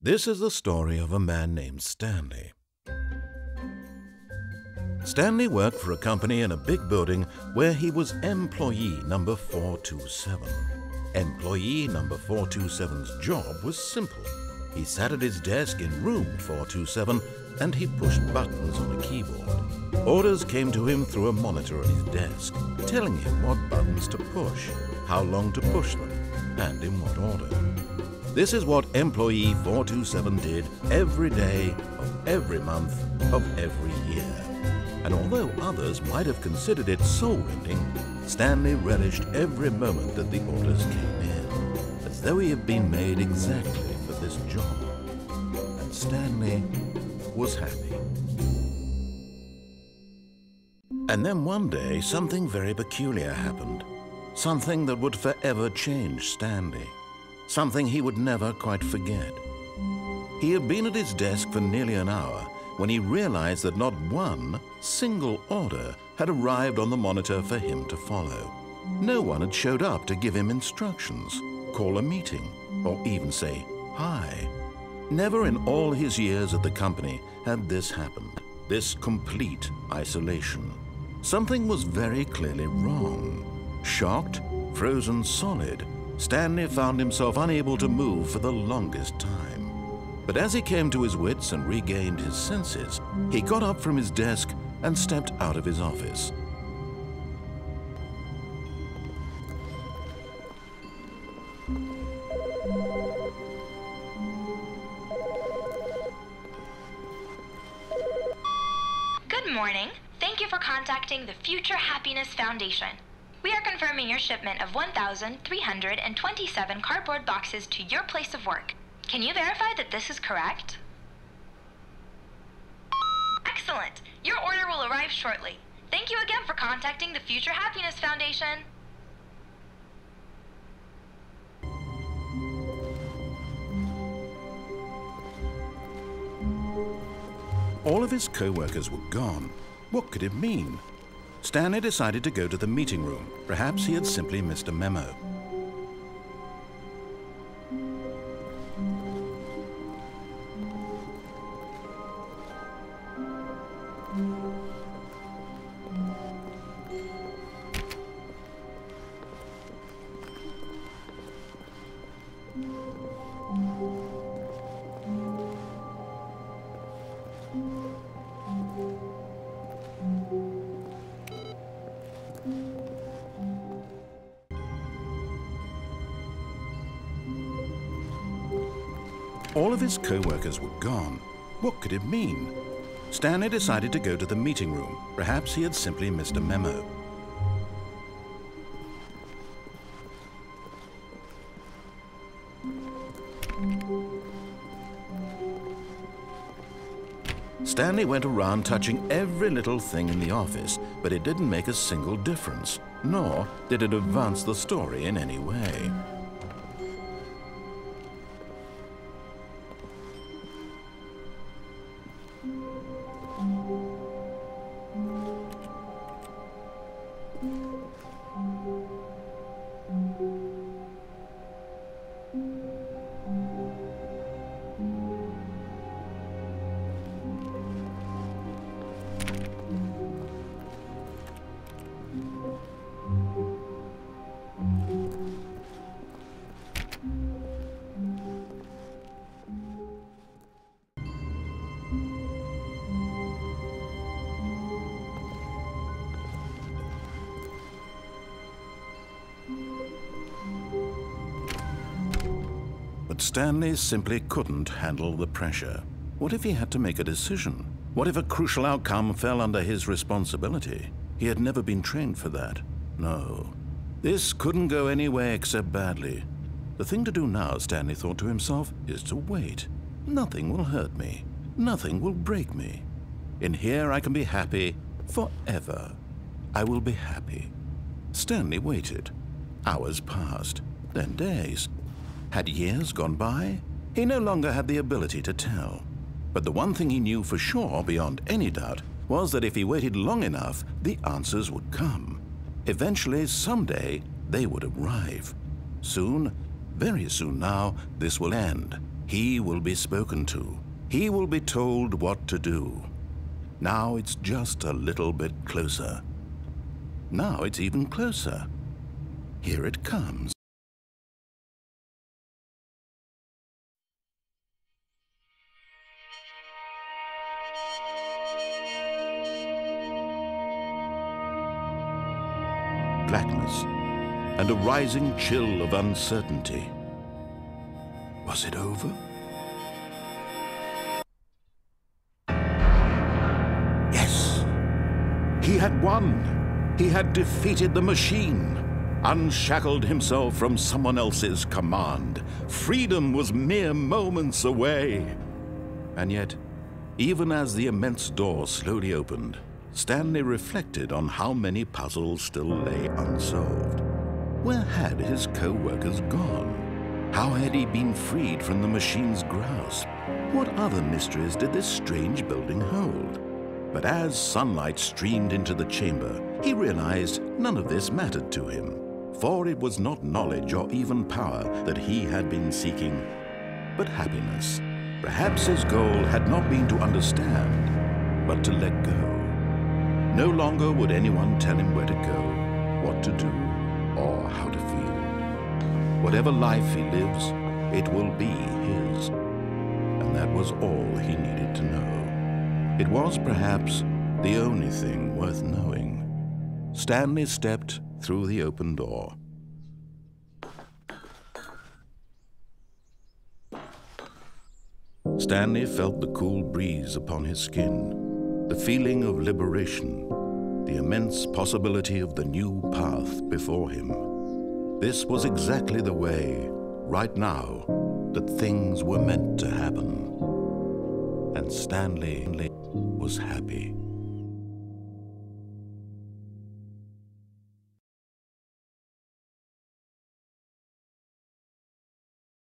This is the story of a man named Stanley. Stanley worked for a company in a big building where he was employee number 427. Employee number 427's job was simple. He sat at his desk in room 427 and he pushed buttons on a keyboard. Orders came to him through a monitor on his desk, telling him what buttons to push, how long to push them, and in what order. This is what employee 427 did every day of every month of every year. And although others might have considered it soul-rending, Stanley relished every moment that the orders came in, as though he had been made exactly for this job. And Stanley was happy. And then one day, something very peculiar happened. Something that would forever change Stanley. Something he would never quite forget. He had been at his desk for nearly an hour when he realized that not one single order had arrived on the monitor for him to follow. No one had showed up to give him instructions, call a meeting, or even say hi. Never in all his years at the company had this happened, this complete isolation. Something was very clearly wrong. Shocked, frozen solid, Stanley found himself unable to move for the longest time. But as he came to his wits and regained his senses, he got up from his desk and stepped out of his office. Good morning. Thank you for contacting the Future Happiness Foundation. We are confirming your shipment of 1,327 cardboard boxes to your place of work. Can you verify that this is correct? Excellent. Your order will arrive shortly. Thank you again for contacting the Future Happiness Foundation. All of his co-workers were gone. What could it mean? Stanley decided to go to the meeting room. Perhaps he had simply missed a memo. All of his co-workers were gone. What could it mean? Stanley decided to go to the meeting room. Perhaps he had simply missed a memo. Stanley went around touching every little thing in the office, but it didn't make a single difference, nor did it advance the story in any way. But Stanley simply couldn't handle the pressure. What if he had to make a decision? What if a crucial outcome fell under his responsibility? He had never been trained for that. No, this couldn't go any way except badly. The thing to do now, Stanley thought to himself, is to wait. Nothing will hurt me. Nothing will break me. In here I can be happy forever. I will be happy. Stanley waited. Hours passed, then days. Had years gone by? He no longer had the ability to tell. But the one thing he knew for sure, beyond any doubt, was that if he waited long enough, the answers would come. Eventually, someday, they would arrive. Soon, very soon now, this will end. He will be spoken to. He will be told what to do. Now it's just a little bit closer. Now it's even closer. Here it comes. Blackness and a rising chill of uncertainty. Was it over? Yes! He had won! He had defeated the machine, unshackled himself from someone else's command. Freedom was mere moments away. And yet, even as the immense door slowly opened, Stanley reflected on how many puzzles still lay unsolved. Where had his co-workers gone? How had he been freed from the machine's grasp? What other mysteries did this strange building hold? But as sunlight streamed into the chamber, he realized none of this mattered to him, for it was not knowledge or even power that he had been seeking, but happiness. Perhaps his goal had not been to understand, but to let go. No longer would anyone tell him where to go, what to do, or how to feel. Whatever life he lives, it will be his. And that was all he needed to know. It was perhaps the only thing worth knowing. Stanley stepped through the open door. Stanley felt the cool breeze upon his skin. The feeling of liberation, the immense possibility of the new path before him. This was exactly the way, right now, that things were meant to happen. And Stanley was happy.